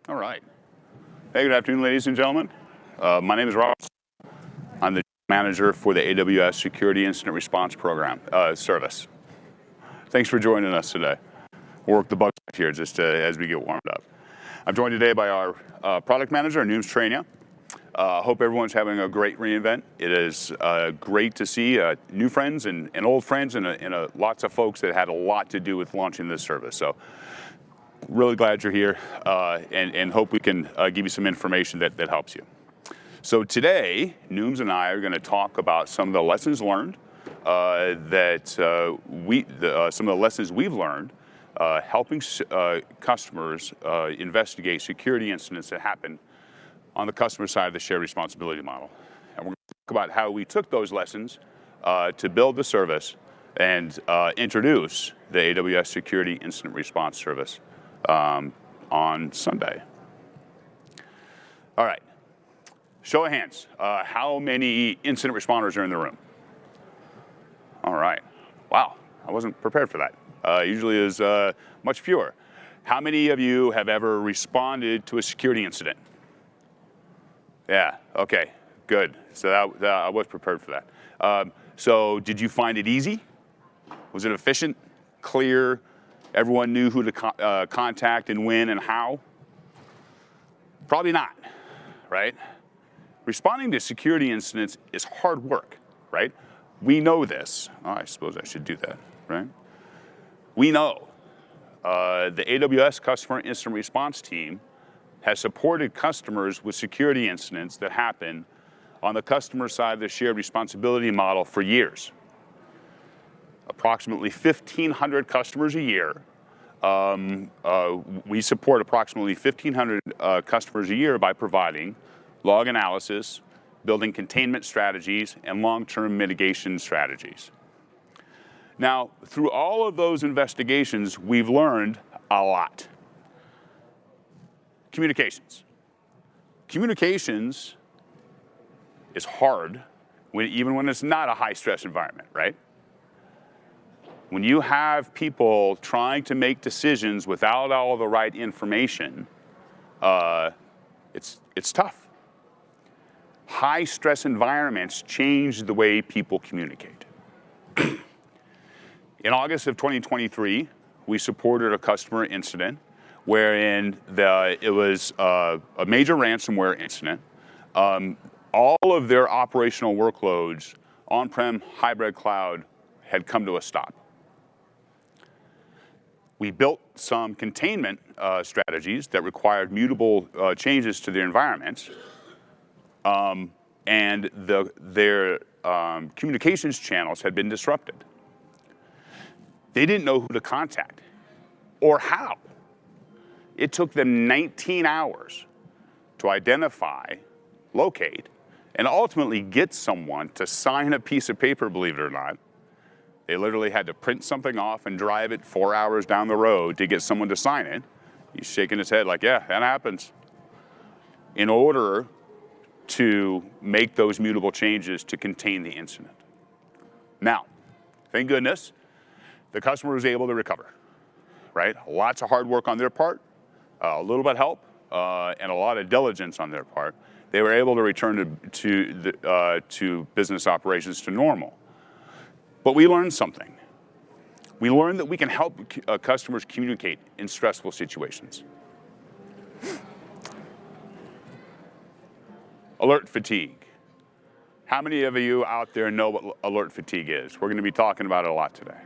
All right. Hey, good afternoon, ladies and gentlemen. My name is Ross. I'm the manager for the AWS Security Incident Response program service. Thanks for joining us today. We'll work the bugs here just as we get warmed up. I'm joined today by our product manager, Noom's Trainia. Hope everyone's having a great re:Invent. It is great to see new friends and old friends and lots of folks that had a lot to do with launching this service. So really glad you're here and hope we can give you some information that helps you. So today, Nooms and I are going to talk about some of the lessons learned some of the lessons we've learned helping customers investigate security incidents that happen on the customer side of the shared responsibility model. And we're going to talk about how we took those lessons to build the service and introduce the AWS Security Incident Response service on Sunday. All right, show of hands. How many incident responders are in the room? All right, wow, I wasn't prepared for that. Usually is much fewer. How many of you have ever responded to a security incident? Yeah, okay, good. So I was prepared for that. So did you find it easy? Was it efficient, clear? Everyone knew who to contact and when and how? Probably not, right? Responding to security incidents is hard work, right? We know this. Oh, I suppose I should do that, right? We know the AWS Customer Incident Response team has supported customers with security incidents that happen on the customer side of the shared responsibility model for years. Approximately 1,500 customers a year. We support approximately 1,500 customers a year by providing log analysis, building containment strategies, and long-term mitigation strategies. Now, through all of those investigations, we've learned a lot. Communications. Communications is hard even when it's not a high-stress environment, right? When you have people trying to make decisions without all the right information, it's tough. High-stress environments change the way people communicate. In August of 2023, we supported a customer incident wherein it was a major ransomware incident. All of their operational workloads, on-prem, hybrid cloud, had come to a stop. We built some containment strategies that required mutable changes to their environments, and their communications channels had been disrupted. They didn't know who to contact or how. It took them 19 hours to identify, locate, and ultimately get someone to sign a piece of paper, believe it or not. They literally had to print something off and drive it 4 hours down the road to get someone to sign it. He's shaking his head like, yeah, that happens. In order to make those mutable changes to contain the incident. Now, thank goodness, the customer was able to recover, right? Lots of hard work on their part, a little bit of help, and a lot of diligence on their part. They were able to return to business operations to normal. But we learned something. We learned that we can help customers communicate in stressful situations. Alert fatigue. How many of you out there know what alert fatigue is? We're going to be talking about it a lot today.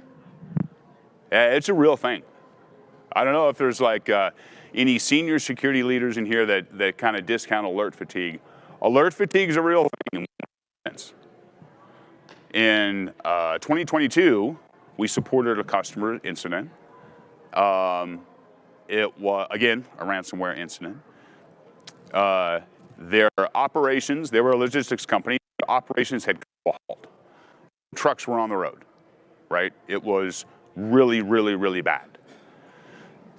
It's a real thing. I don't know if there's like any senior security leaders in here that kind of discount alert fatigue. Alert fatigue is a real thing. In 2022, we supported a customer incident. It was, again, a ransomware incident. Their operations, they were a logistics company, operations had come to a halt. Trucks were on the road, right? It was really, really, really bad.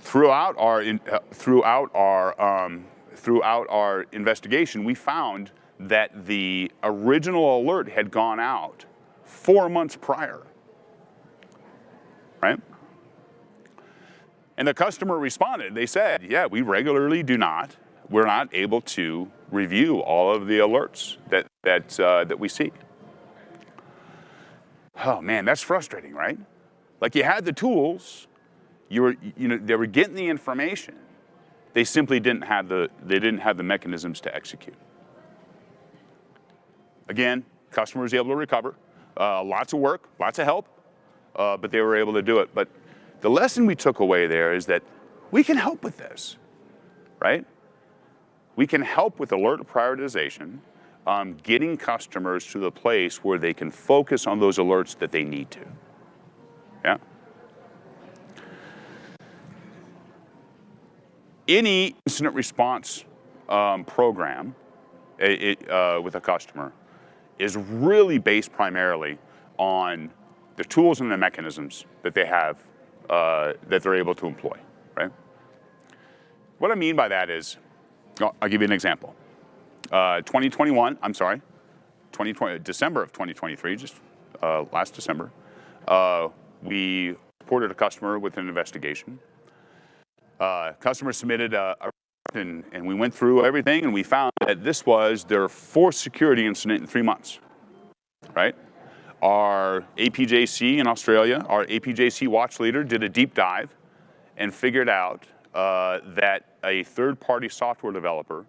Throughout our investigation, we found that the original alert had gone out 4 months prior, right? And the customer responded. They said, yeah, we regularly we're not able to review all of the alerts that we see. Oh man, that's frustrating, right? Like you had the tools, they were getting the information. They simply didn't have the mechanisms to execute. Again, customer was able to recover. Lots of work, lots of help, but they were able to do it. But the lesson we took away there is that we can help with this, right? We can help with alert prioritization, getting customers to the place where they can focus on those alerts that they need to. Yeah. Any incident response program with a customer is really based primarily on the tools and the mechanisms that they have that they're able to employ, right? What I mean by that is, I'll give you an example. 2020, December of 2023, just last December, we reported a customer with an investigation. Customer submitted a report, and we went through everything, and we found that this was their fourth security incident in 3 months, right? Our APJC in Australia, our APJC watch leader did a deep dive and figured out that a third-party software developer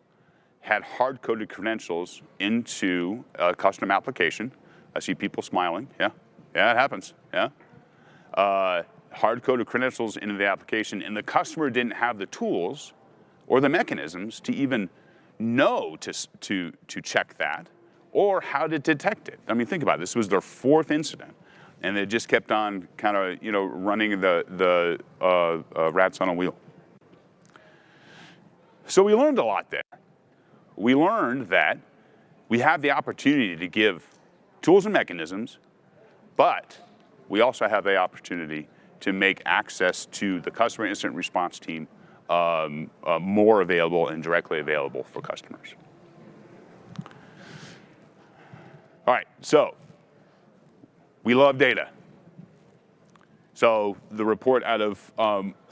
had hard-coded credentials into a custom application. I see people smiling. Yeah, it happens. Yeah. Hard-coded credentials into the application, and the customer didn't have the tools or the mechanisms to even know to check that or how to detect it. I mean, think about it. This was their fourth incident, and they just kept on kind of running the rats on a wheel. So we learned a lot there. We learned that we have the opportunity to give tools and mechanisms, but we also have the opportunity to make access to the customer incident response team more available and directly available for customers. All right, so we love data. So the report out of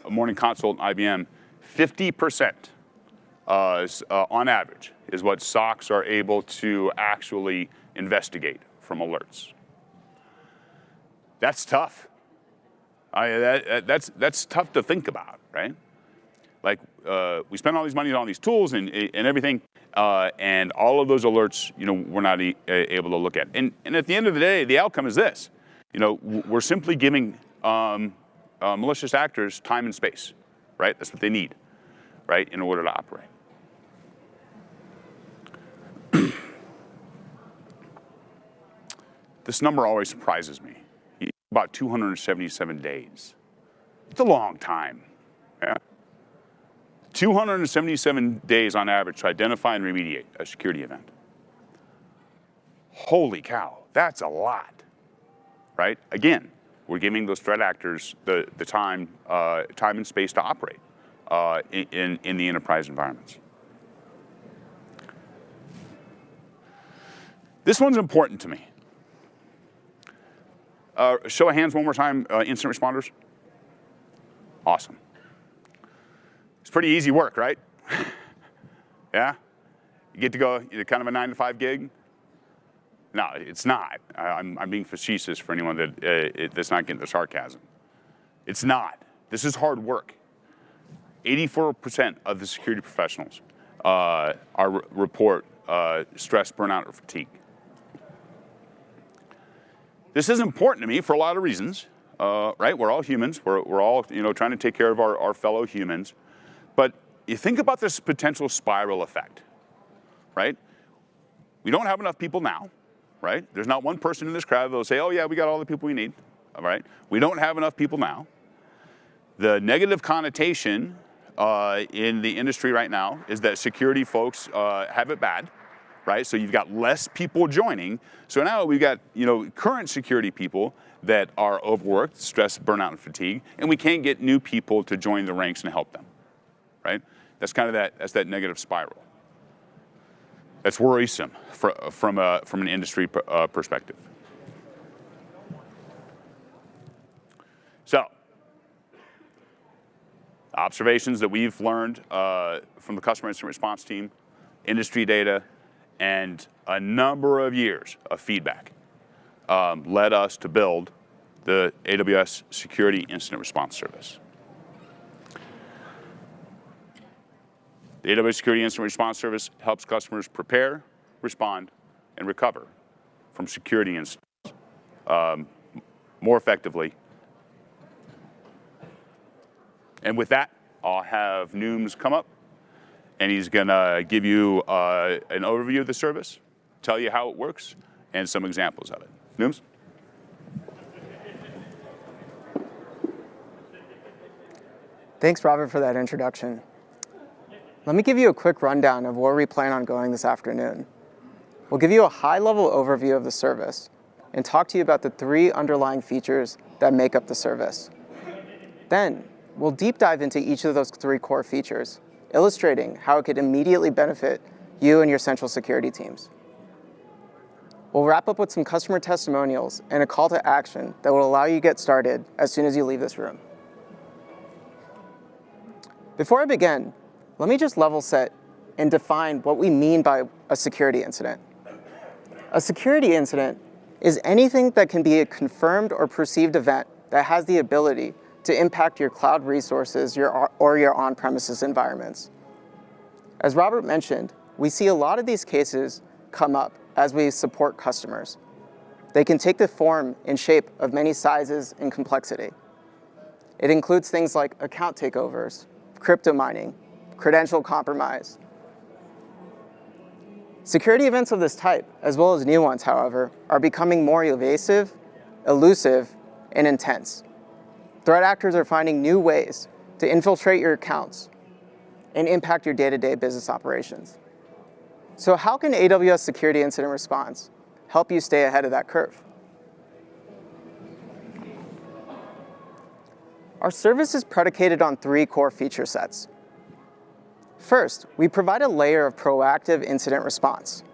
Morning Consult and IBM, 50% on average is what SOCs are able to actually investigate from alerts. That's tough. That's tough to think about, right? Like we spend all these money on all these tools and everything, and all of those alerts, we're not able to look at. And at the end of the day, the outcome is this: we're simply giving malicious actors time and space, right? That's what they need, right, in order to operate. This number always surprises me. About 277 days. It's a long time. Yeah. 277 days on average to identify and remediate a security event. Holy cow, that's a lot, right? Again, we're giving those threat actors the time and space to operate in the enterprise environments. This one's important to me. Show of hands one more time, incident responders. Awesome. It's pretty easy work, right? Yeah? You get to go kind of a 9-to-5 gig? No, it's not. I'm being facetious for anyone that's not getting the sarcasm. It's not. This is hard work. 84% of the security professionals report stress, burnout, or fatigue. This is important to me for a lot of reasons, right? We're all humans. We're all trying to take care of our fellow humans. But you think about this potential spiral effect, right? We don't have enough people now, right? There's not one person in this crowd that'll say, oh yeah, we got all the people we need, all right? We don't have enough people now. The negative connotation in the industry right now is that security folks have it bad, right? So you've got less people joining. So now we've got current security people that are overworked, stress, burnout, and fatigue, and we can't get new people to join the ranks and help them, right? That's kind of that negative spiral. That's worrisome from an industry perspective. So observations that we've learned from the customer incident response team, industry data, and a number of years of feedback led us to build the AWS Security Incident Response Service. The AWS Security Incident Response Service helps customers prepare, respond, and recover from security incidents more effectively. And with that, I'll have Nooms come up, and he's going to give you an overview of the service, tell you how it works, and some examples of it. Nooms? Thanks, Robert, for that introduction. Let me give you a quick rundown of where we plan on going this afternoon. We'll give you a high-level overview of the service and talk to you about the 3 underlying features that make up the service. Then, we'll deep dive into each of those 3 core features, illustrating how it could immediately benefit you and your central security teams. We'll wrap up with some customer testimonials and a call to action that will allow you to get started as soon as you leave this room. Before I begin, let me just level set and define what we mean by a security incident. A security incident is anything that can be a confirmed or perceived event that has the ability to impact your cloud resources or your on-premises environments. As Robert mentioned, we see a lot of these cases come up as we support customers. They can take the form and shape of many sizes and complexity. It includes things like account takeovers, crypto mining, credential compromise. Security events of this type, as well as new ones, however, are becoming more evasive, elusive, and intense. Threat actors are finding new ways to infiltrate your accounts and impact your day-to-day business operations. So how can AWS Security Incident Response help you stay ahead of that curve? Our service is predicated on 3 core feature sets. First, we provide a layer of proactive incident response.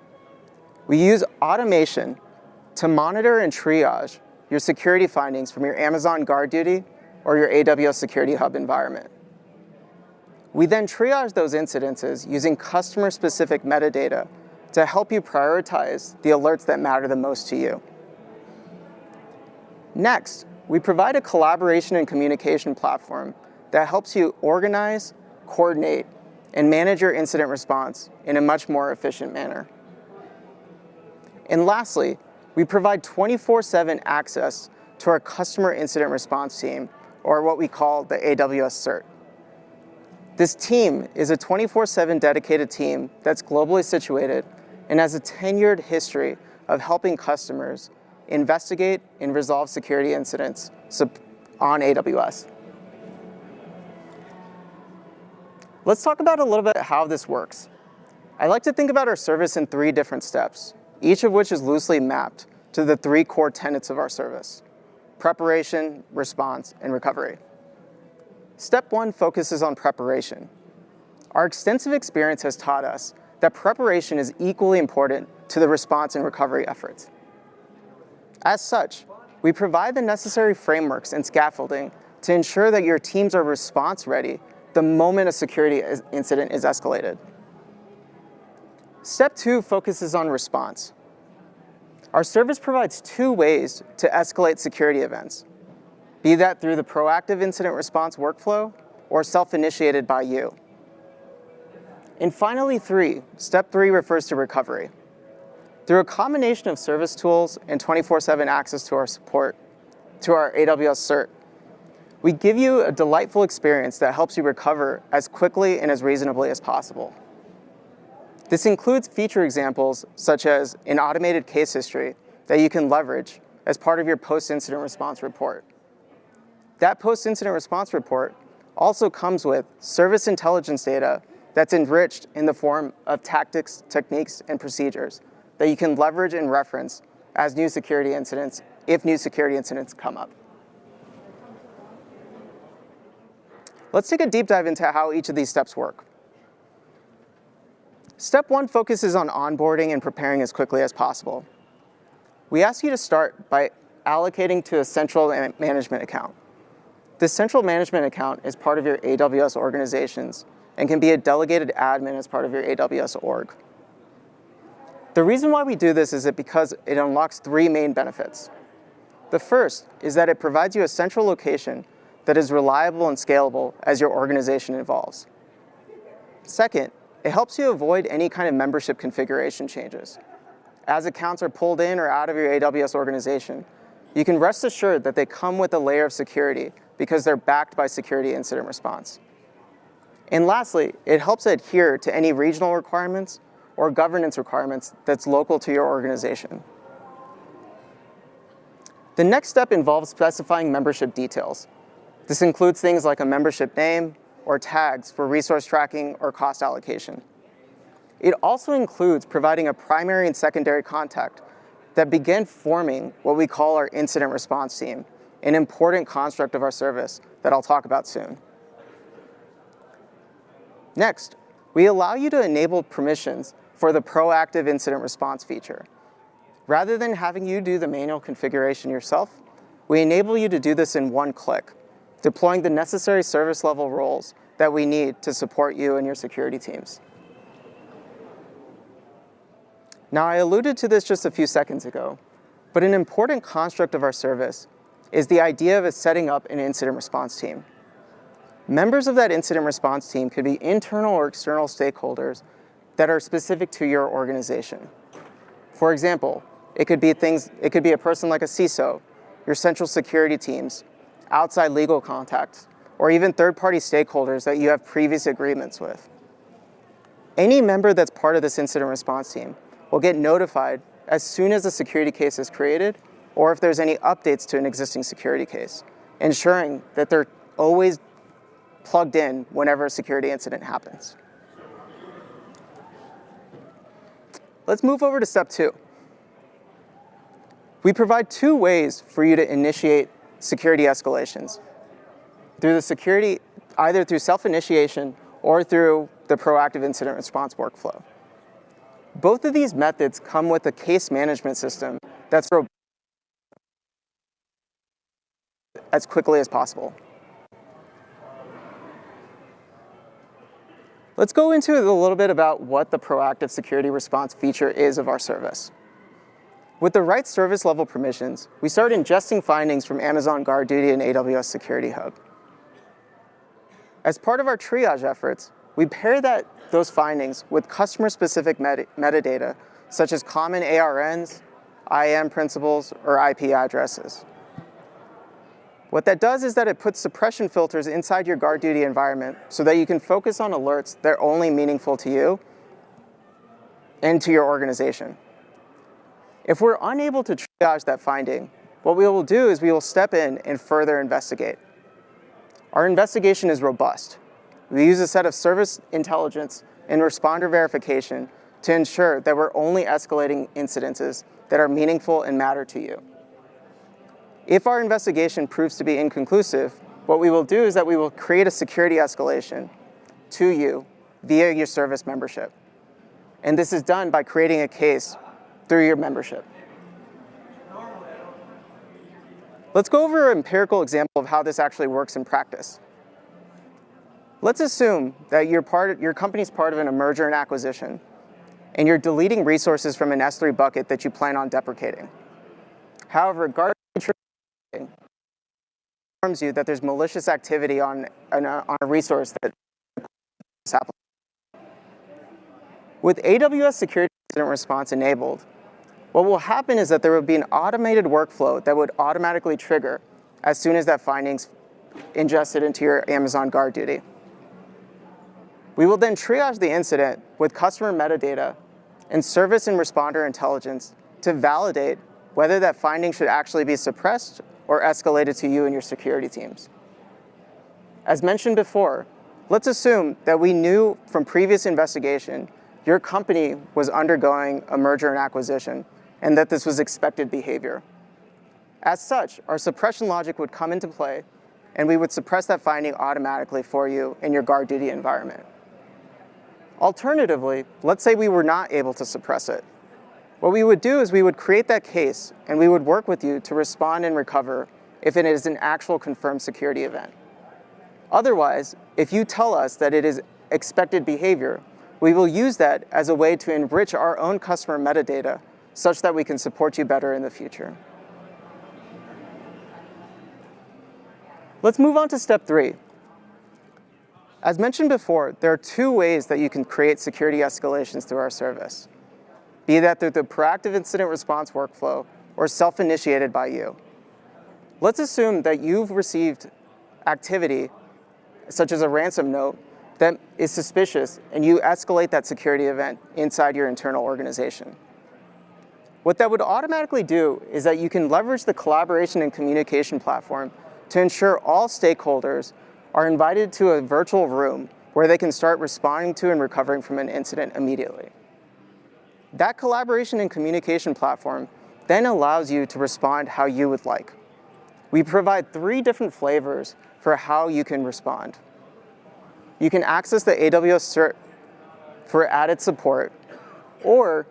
We use automation to monitor and triage your security findings from your Amazon GuardDuty or your AWS Security Hub environment. We then triage those incidences using customer-specific metadata to help you prioritize the alerts that matter the most to you. Next, we provide a collaboration and communication platform that helps you organize, coordinate, and manage your incident response in a much more efficient manner. And lastly, we provide 24/7 access to our customer incident response team, or what we call the AWS CERT. This team is a 24/7 dedicated team that's globally situated and has a tenured history of helping customers investigate and resolve security incidents on AWS. Let's talk about a little bit how this works. I like to think about our service in 3 different steps, each of which is loosely mapped to the 3 core tenets of our service: preparation, response, and recovery. Step 1 focuses on preparation. Our extensive experience has taught us that preparation is equally important to the response and recovery efforts. As such, we provide the necessary frameworks and scaffolding to ensure that your teams are response ready the moment a security incident is escalated. Step 2 focuses on response. Our service provides 2 ways to escalate security events, be that through the proactive incident response workflow or self-initiated by you. And finally, step 3 refers to recovery. Through a combination of service tools and 24/7 access to our support, to our AWS CERT, we give you a delightful experience that helps you recover as quickly and as reasonably as possible. This includes feature examples such as an automated case history that you can leverage as part of your post-incident response report. That post-incident response report also comes with service intelligence data that's enriched in the form of tactics, techniques, and procedures that you can leverage and reference as new security incidents, if new security incidents come up. Let's take a deep dive into how each of these steps work. Step 1 focuses on onboarding and preparing as quickly as possible. We ask you to start by allocating to a central management account. This central management account is part of your AWS organizations and can be a delegated admin as part of your AWS org. The reason why we do this is because it unlocks 3 main benefits. The first is that it provides you a central location that is reliable and scalable as your organization evolves. Second, it helps you avoid any kind of membership configuration changes. As accounts are pulled in or out of your AWS organization, you can rest assured that they come with a layer of security because they're backed by Security Incident Response. And lastly, it helps adhere to any regional requirements or governance requirements that's local to your organization. The next step involves specifying membership details. This includes things like a membership name or tags for resource tracking or cost allocation. It also includes providing a primary and secondary contact that begin forming what we call our incident response team, an important construct of our service that I'll talk about soon. Next, we allow you to enable permissions for the proactive incident response feature. Rather than having you do the manual configuration yourself, we enable you to do this in one click, deploying the necessary service level roles that we need to support you and your security teams. Now, I alluded to this just a few seconds ago, but an important construct of our service is the idea of setting up an incident response team. Members of that incident response team could be internal or external stakeholders that are specific to your organization. For example, it could be a person like a CISO, your central security teams, outside legal contacts, or even third-party stakeholders that you have previous agreements with. Any member that's part of this incident response team will get notified as soon as a security case is created or if there's any updates to an existing security case, ensuring that they're always plugged in whenever a security incident happens. Let's move over to step 2. We provide 2 ways for you to initiate security escalations. Either through self-initiation or through the proactive incident response workflow. Both of these methods come with a case management system that's robust as quickly as possible. Let's go into a little bit about what the proactive security response feature is of our service. With the right service level permissions, we start ingesting findings from Amazon GuardDuty and AWS Security Hub. As part of our triage efforts, we pair those findings with customer-specific metadata, such as common ARNs, IAM principals, or IP addresses. What that does is that it puts suppression filters inside your GuardDuty environment so that you can focus on alerts that are only meaningful to you and to your organization. If we're unable to triage that finding, what we will do is we will step in and further investigate. Our investigation is robust. We use a set of service intelligence and responder verification to ensure that we're only escalating incidences that are meaningful and matter to you. If our investigation proves to be inconclusive, what we will do is that we will create a security escalation to you via your service membership. And this is done by creating a case through your membership. Let's go over an empirical example of how this actually works in practice. Let's assume that your company's part of a merger and acquisition, and you're deleting resources from an S3 bucket that you plan on deprecating. However, GuardDuty informs you that there's malicious activity on a resource that is happening. With AWS Security Incident Response enabled, what will happen is that there will be an automated workflow that would automatically trigger as soon as that finding's ingested into your Amazon GuardDuty. We will then triage the incident with customer metadata and service and responder intelligence to validate whether that finding should actually be suppressed or escalated to you and your security teams. As mentioned before, let's assume that we knew from previous investigation your company was undergoing a merger and acquisition and that this was expected behavior. As such, our suppression logic would come into play and we would suppress that finding automatically for you in your GuardDuty environment. Alternatively, let's say we were not able to suppress it. What we would do is we would create that case and we would work with you to respond and recover if it is an actual confirmed security event. Otherwise, if you tell us that it is expected behavior, we will use that as a way to enrich our own customer metadata such that we can support you better in the future. Let's move on to step 3. As mentioned before, there are 2 ways that you can create security escalations through our service, be that through the proactive incident response workflow or self-initiated by you. Let's assume that you've received activity, such as a ransom note, that is suspicious, and you escalate that security event inside your internal organization. What that would automatically do is that you can leverage the collaboration and communication platform to ensure all stakeholders are invited to a virtual room where they can start responding to and recovering from an incident immediately. That collaboration and communication platform then allows you to respond how you would like. We provide 3 different flavors for how you can respond. You can access the AWS cert for added support, or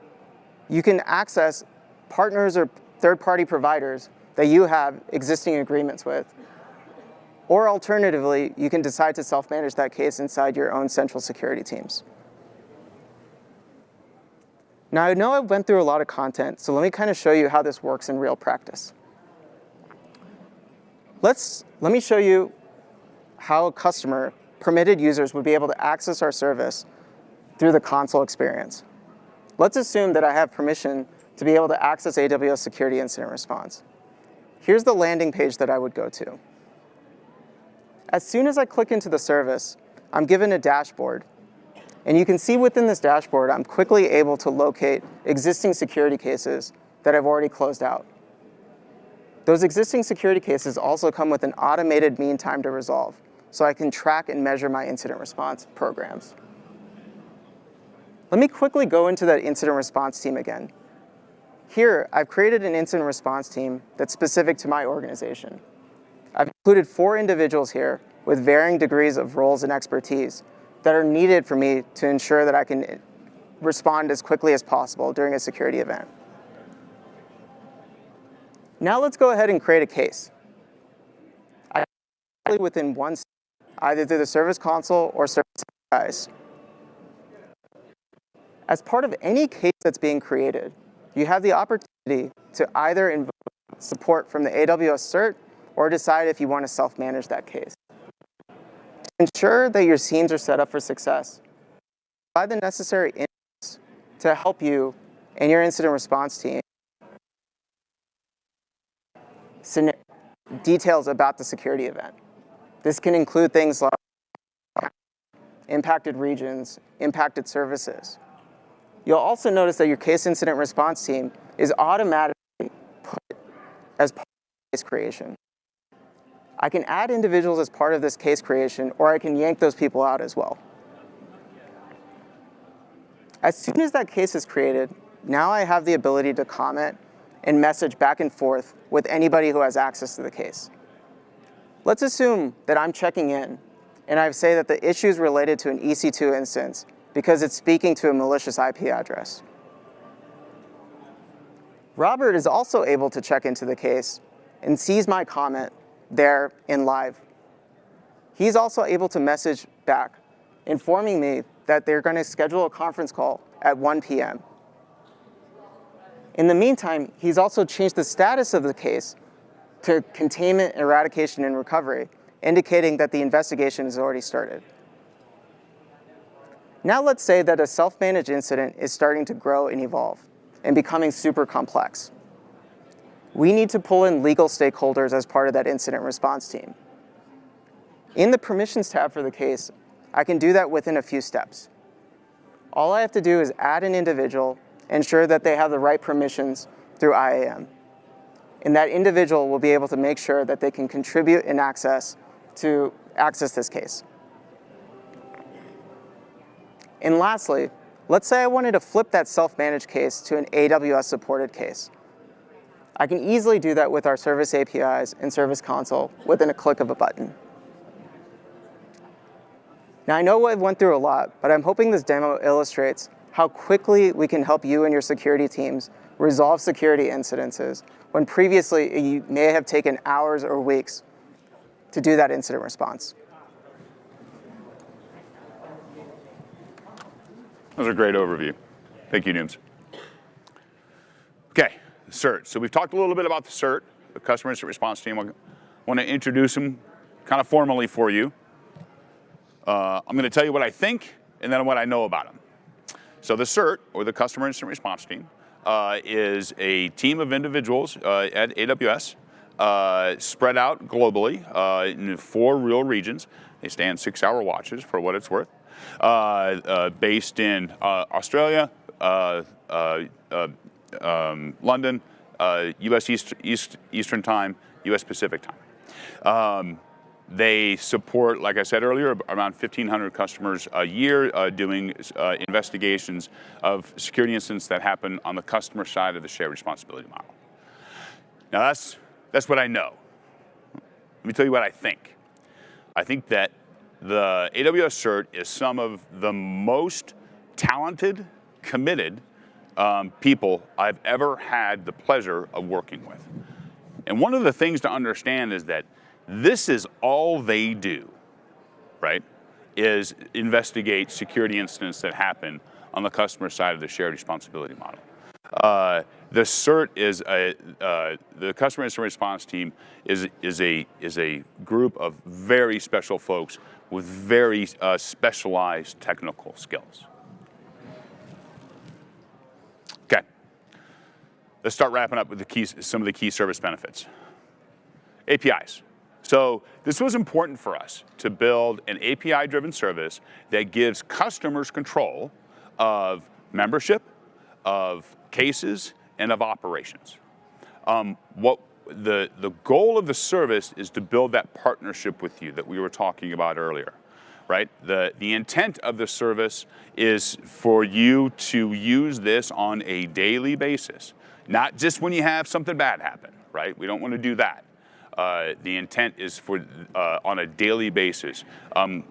you can access partners or third-party providers that you have existing agreements with. Or alternatively, you can decide to self-manage that case inside your own central security teams. Now, I know I went through a lot of content, so let me kind of show you how this works in real practice. Let me show you how a customer, permitted users, would be able to access our service through the console experience. Let's assume that I have permission to be able to access AWS Security Incident Response. Here's the landing page that I would go to. As soon as I click into the service, I'm given a dashboard. And you can see within this dashboard, I'm quickly able to locate existing security cases that I've already closed out. Those existing security cases also come with an automated mean time to resolve, so I can track and measure my incident response programs. Let me quickly go into that incident response team again. Here, I've created an incident response team that's specific to my organization. I've included 4 individuals here with varying degrees of roles and expertise that are needed for me to ensure that I can respond as quickly as possible during a security event. Now let's go ahead and create a case. Within one step, either through the Service Console or Service APIs. As part of any case that's being created, you have the opportunity to either invoke support from the AWS cert or decide if you want to self-manage that case. To ensure that your teams are set up for success, provide the necessary inputs to help you and your incident response team details about the security event. This can include things like impacted regions, impacted services. You'll also notice that your case incident response team is automatically put as part of case creation. I can add individuals as part of this case creation, or I can yank those people out as well. As soon as that case is created, now I have the ability to comment and message back and forth with anybody who has access to the case. Let's assume that I'm checking in, and I say that the issue is related to an EC2 instance because it's speaking to a malicious IP address. Robert is also able to check into the case and sees my comment there in live. He's also able to message back, informing me that they're going to schedule a conference call at 1 p.m. In the meantime, he's also changed the status of the case to containment, eradication, and recovery, indicating that the investigation has already started. Now let's say that a self-managed incident is starting to grow and evolve and becoming super complex. We need to pull in legal stakeholders as part of that incident response team. In the permissions tab for the case, I can do that within a few steps. All I have to do is add an individual, ensure that they have the right permissions through IAM. And that individual will be able to make sure that they can contribute and access this case. And lastly, let's say I wanted to flip that self-managed case to an AWS-supported case. I can easily do that with our service APIs and Service Console within a click of a button. Now, I know I went through a lot, but I'm hoping this demo illustrates how quickly we can help you and your security teams resolve security incidences when previously you may have taken hours or weeks to do that incident response. That was a great overview. Thank you, Nooms. Okay, the CERT. So we've talked a little bit about the CERT, the Customer Incident Response Team. I want to introduce them kind of formally for you. I'm going to tell you what I think and then what I know about them. So the CERT, or the Customer Incident Response Team, is a team of individuals at AWS spread out globally in 4 real regions. They stand 6-hour watches for what it's worth. Based in Australia, London, U.S. Eastern Time, U.S. Pacific Time. They support, like I said earlier, around 1,500 customers a year doing investigations of security incidents that happen on the customer side of the shared responsibility model. Now that's what I know. Let me tell you what I think. I think that the AWS CERT is some of the most talented, committed people I've ever had the pleasure of working with. And one of the things to understand is that this is all they do, right, is investigate security incidents that happen on the customer side of the shared responsibility model. The CERT is the Customer Incident Response Team is a group of very special folks with very specialized technical skills. Okay, let's start wrapping up with some of the key service benefits. APIs. So this was important for us to build an API-driven service that gives customers control of membership, of cases, and of operations. What the goal of the service is to build that partnership with you that we were talking about earlier, right? The intent of the service is for you to use this on a daily basis, not just when you have something bad happen, right? We don't want to do that. The intent is for on a daily basis,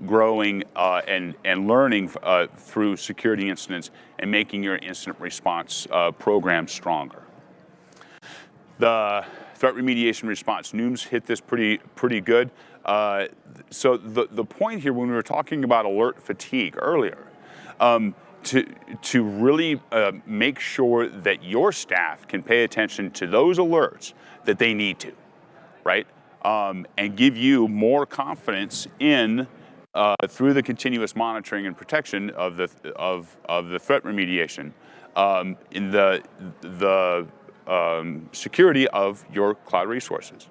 growing and learning through security incidents and making your incident response program stronger. The threat remediation response, Nooms hit this pretty good. So the point here when we were talking about alert fatigue earlier, to really make sure that your staff can pay attention to those alerts that they need to, right? And give you more confidence in through the continuous monitoring and protection of the threat remediation in the security of your cloud resources.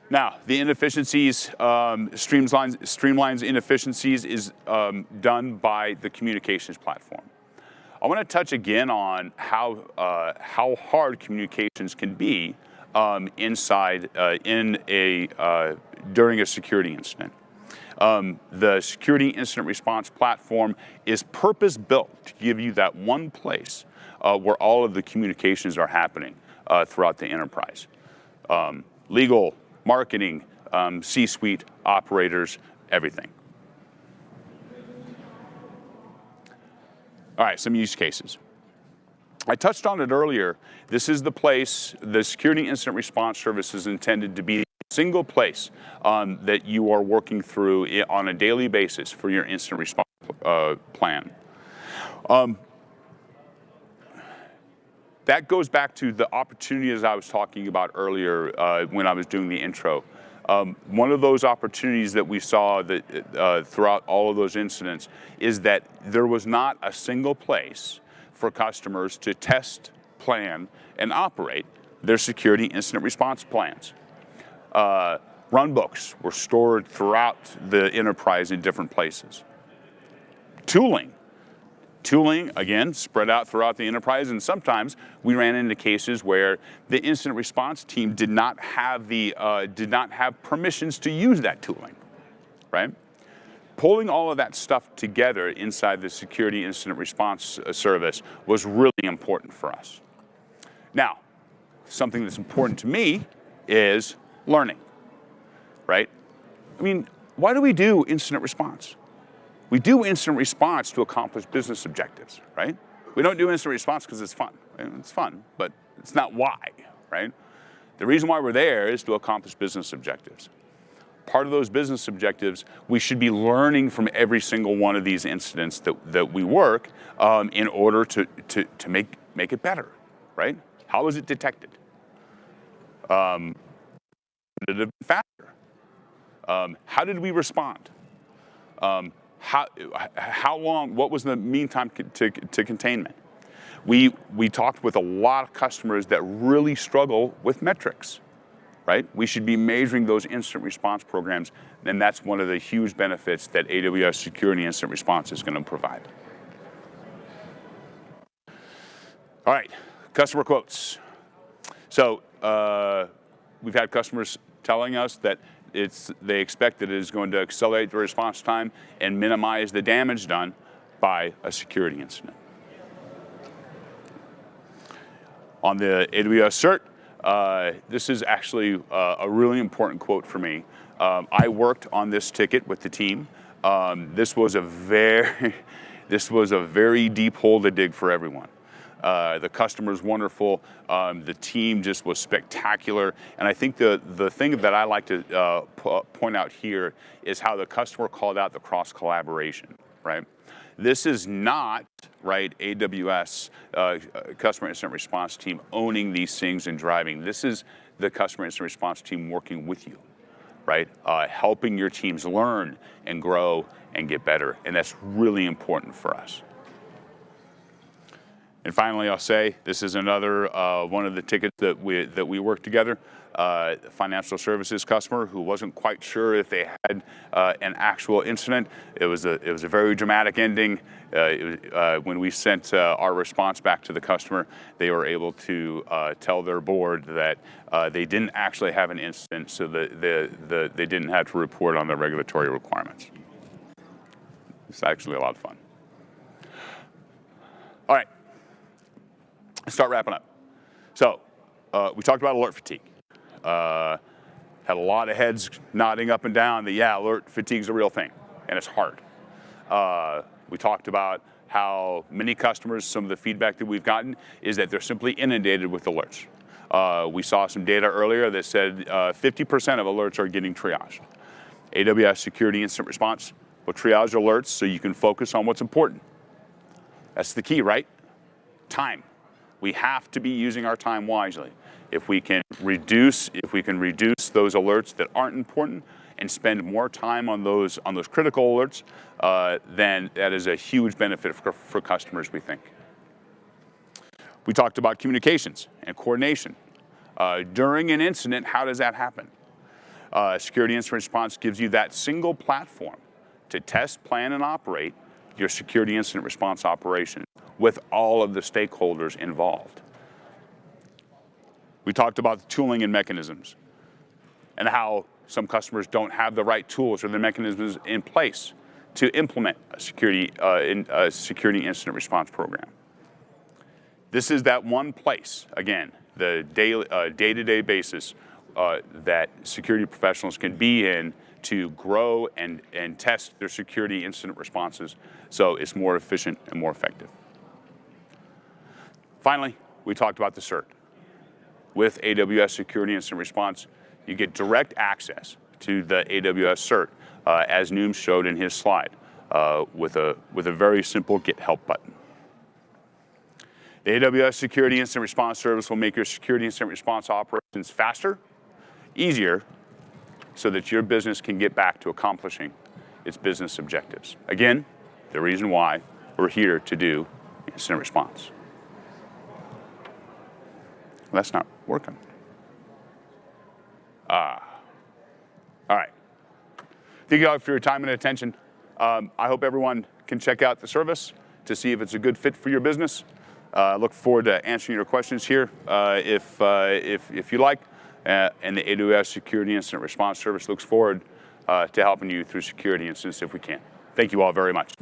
Now, the inefficiencies, streamlines inefficiencies is done by the communications platform. I want to touch again on how hard communications can be inside during a security incident. The Security Incident Response platform is purpose-built to give you that one place where all of the communications are happening throughout the enterprise. Legal, marketing, C-suite, operators, everything. All right, some use cases. I touched on it earlier. This is the place, the Security Incident Response Service is intended to be a single place that you are working through on a daily basis for your incident response plan. That goes back to the opportunities I was talking about earlier when I was doing the intro. One of those opportunities that we saw that throughout all of those incidents is that there was not a single place for customers to test, plan, and operate their security incident response plans. Runbooks were stored throughout the enterprise in different places. Tooling, again, spread out throughout the enterprise, and sometimes we ran into cases where the incident response team did not have permissions to use that tooling, right? Pulling all of that stuff together inside the Security Incident Response Service was really important for us. Now, something that's important to me is learning, right? I mean, why do we do incident response? We do incident response to accomplish business objectives, right? We don't do incident response because it's fun. It's fun, but it's not why, right? The reason why we're there is to accomplish business objectives. Part of those business objectives, we should be learning from every single one of these incidents that we work in order to make it better, right? How was it detected? Did it have been faster? How did we respond? How long, what was the mean time to containment? We talked with a lot of customers that really struggle with metrics, right? We should be measuring those incident response programs, and that's one of the huge benefits that AWS Security Incident Response is going to provide. All right, customer quotes. So we've had customers telling us that they expect that it is going to accelerate the response time and minimize the damage done by a security incident. On the AWS cert, this is actually a really important quote for me. I worked on this ticket with the team. This was a very deep hole to dig for everyone. The customer's wonderful. The team just was spectacular. And I think the thing that I like to point out here is how the customer called out the cross collaboration, right? This is not, right, AWS customer incident response team owning these things and driving. This is the customer incident response team working with you, right? Helping your teams learn and grow and get better. And that's really important for us. And finally, I'll say this is another one of the tickets that we worked together. Financial services customer who wasn't quite sure if they had an actual incident. It was a very dramatic ending. When we sent our response back to the customer, they were able to tell their board that they didn't actually have an incident, so they didn't have to report on the regulatory requirements. It's actually a lot of fun. All right. Let's start wrapping up. So we talked about alert fatigue. Had a lot of heads nodding up and down that, yeah, alert fatigue is a real thing, and it's hard. We talked about how many customers, some of the feedback that we've gotten is that they're simply inundated with alerts. We saw some data earlier that said 50% of alerts are getting triaged. AWS Security Incident Response will triage alerts so you can focus on what's important. That's the key, right? Time. We have to be using our time wisely. If we can reduce those alerts that aren't important and spend more time on those critical alerts, then that is a huge benefit for customers, we think. We talked about communications and coordination. During an incident, how does that happen? Security Incident Response gives you that single platform to test, plan, and operate your security incident response operation with all of the stakeholders involved. We talked about the tooling and mechanisms and how some customers don't have the right tools or the mechanisms in place to implement a security incident response program. This is that one place, again, the day-to-day basis that security professionals can be in to grow and test their security incident responses so it's more efficient and more effective. Finally, we talked about the cert. With AWS Security Incident Response, you get direct access to the AWS cert, as Noom showed in his slide, with a very simple Get Help button. The AWS Security Incident Response service will make your security incident response operations faster, easier, so that your business can get back to accomplishing its business objectives. Again, the reason why we're here to do incident response. Well, that's not working. All right. Thank you all for your time and attention. I hope everyone can check out the service to see if it's a good fit for your business. Look forward to answering your questions here if you like. And the AWS Security Incident Response Service looks forward to helping you through security incidents if we can. Thank you all very much.